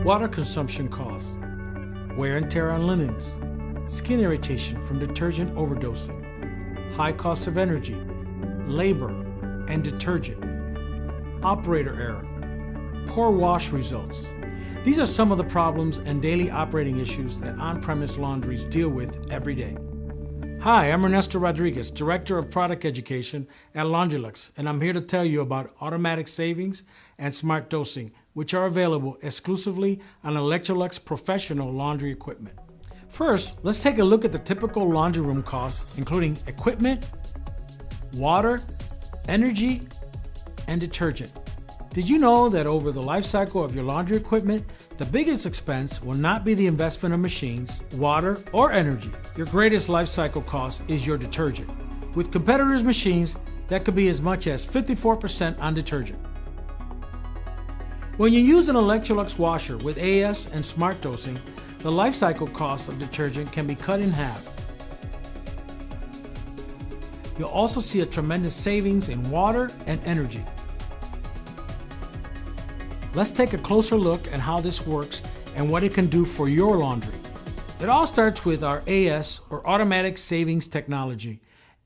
water consumption costs, wear and tear on linens, skin irritation from detergent overdosing, high cost of energy, labor and detergent, operator error, poor wash results. These are some of the problems and daily operating issues that on-premise laundries deal with every day. Hi, I'm Ernesto Rodriguez, Director of Product Education at Electrolux, and I'm here to tell you about automatic savings and smart dosing, which are available exclusively on Electrolux professional laundry equipment. First, let's take a look at the typical laundry room costs, including equipment, water, energy, and detergent. Did you know that over the life cycle of your laundry equipment, the biggest expense will not be the investment of machines, water, or energy. Your greatest life cycle cost is your detergent. With competitors' machines, that could be as much as 54% on detergent. When you use an Electrolux washer with AS and smart dosing, the life cycle cost of detergent can be cut in half. You'll also see a tremendous savings in water and energy. Let's take a closer look at how this works and what it can do for your laundry. It all starts with our AS, or Automatic Savings Technology.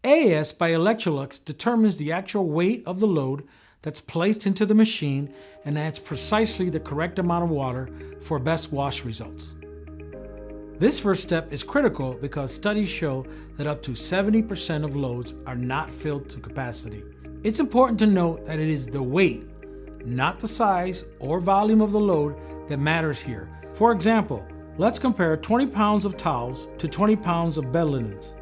AS by Electrolux determines the actual weight of the load that's placed into the machine and adds precisely the correct amount of water for best wash results. This first step is critical because studies show that up to 70% of loads are not filled to capacity. It's important to note that it is the weight, not the size or volume of the load, that matters here. For example, let's compare 20 pounds of towels to 20 pounds of bed linens.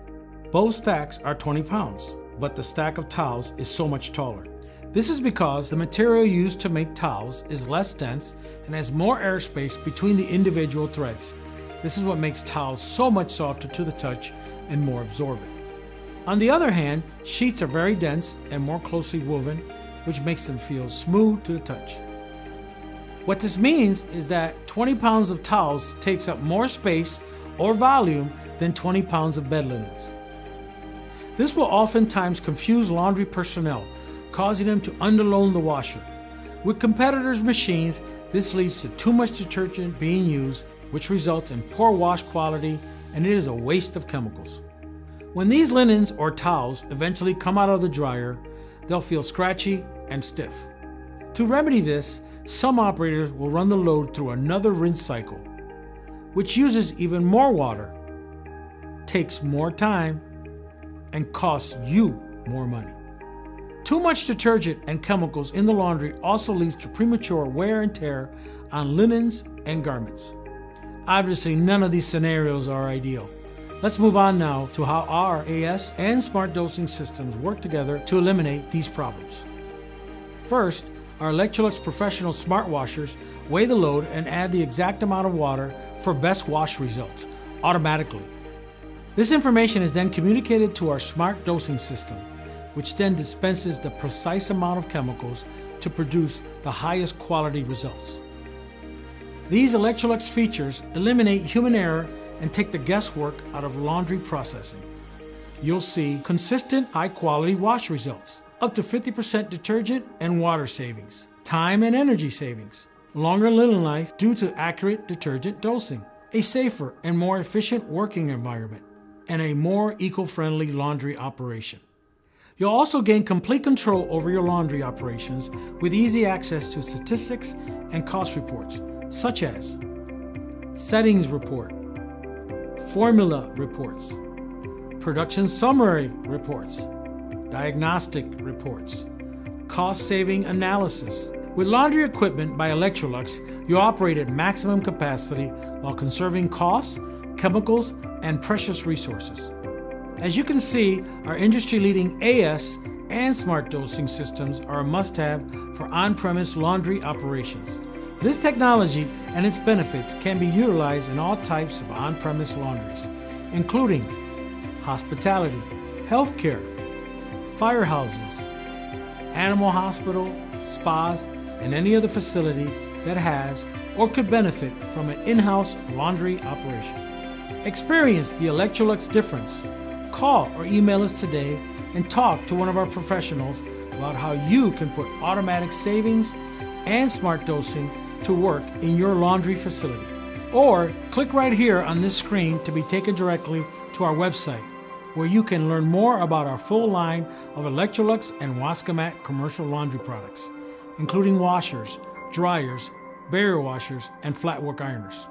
Both stacks are 20 pounds, but the stack of towels is so much taller. This is because the material used to make towels is less dense and has more airspace between the individual threads. This is what makes towels so much softer to the touch and more absorbent. On the other hand, sheets are very dense and more closely woven, which makes them feel smooth to the touch. What this means is that 20 pounds of towels takes up more space or volume than 20 pounds of bed linens. This will oftentimes confuse laundry personnel, causing them to underload the washer. With competitors' machines, this leads to too much detergent being used, which results in poor wash quality, and it is a waste of chemicals. When these linens or towels eventually come out of the dryer, they'll feel scratchy and stiff. To remedy this, some operators will run the load through another rinse cycle, which uses even more water, takes more time, and costs you more money. Too much detergent and chemicals in the laundry also leads to premature wear and tear on linens and garments. Obviously, none of these scenarios are ideal. Let's move on now to how our AS and smart dosing systems work together to eliminate these problems. First, our Electrolux professional smart washers weigh the load and add the exact amount of water for best wash results automatically. This information is then communicated to our smart dosing system, which then dispenses the precise amount of chemicals to produce the highest quality results. These Electrolux features eliminate human error and take the guesswork out of laundry processing. You'll see consistent, high-quality wash results, up to 50% detergent and water savings, time and energy savings, longer linen life due to accurate detergent dosing, a safer and more efficient working environment, and a more eco-friendly laundry operation. You'll also gain complete control over your laundry operations with easy access to statistics and cost reports, such as settings report, formula reports, production summary reports, diagnostic reports, cost-saving analysis. With laundry equipment by Electrolux, you operate at maximum capacity while conserving costs, chemicals, and precious resources. As you can see, our industry-leading AS and smart dosing systems are a must-have for on-premise laundry operations. This technology and its benefits can be utilized in all types of on-premise laundries, including hospitality, healthcare, firehouses, animal hospital, spas, and any other facility that has or could benefit from an in-house laundry operation. Experience the Electrolux difference. Call or email us today and talk to one of our professionals about how you can put automatic savings and smart dosing to work in your laundry facility. Or click right here on this screen to be taken directly to our website, where you can learn more about our full line of Electrolux and Wascomat commercial laundry products, including washers, dryers, barrier washers, and flat work ironers.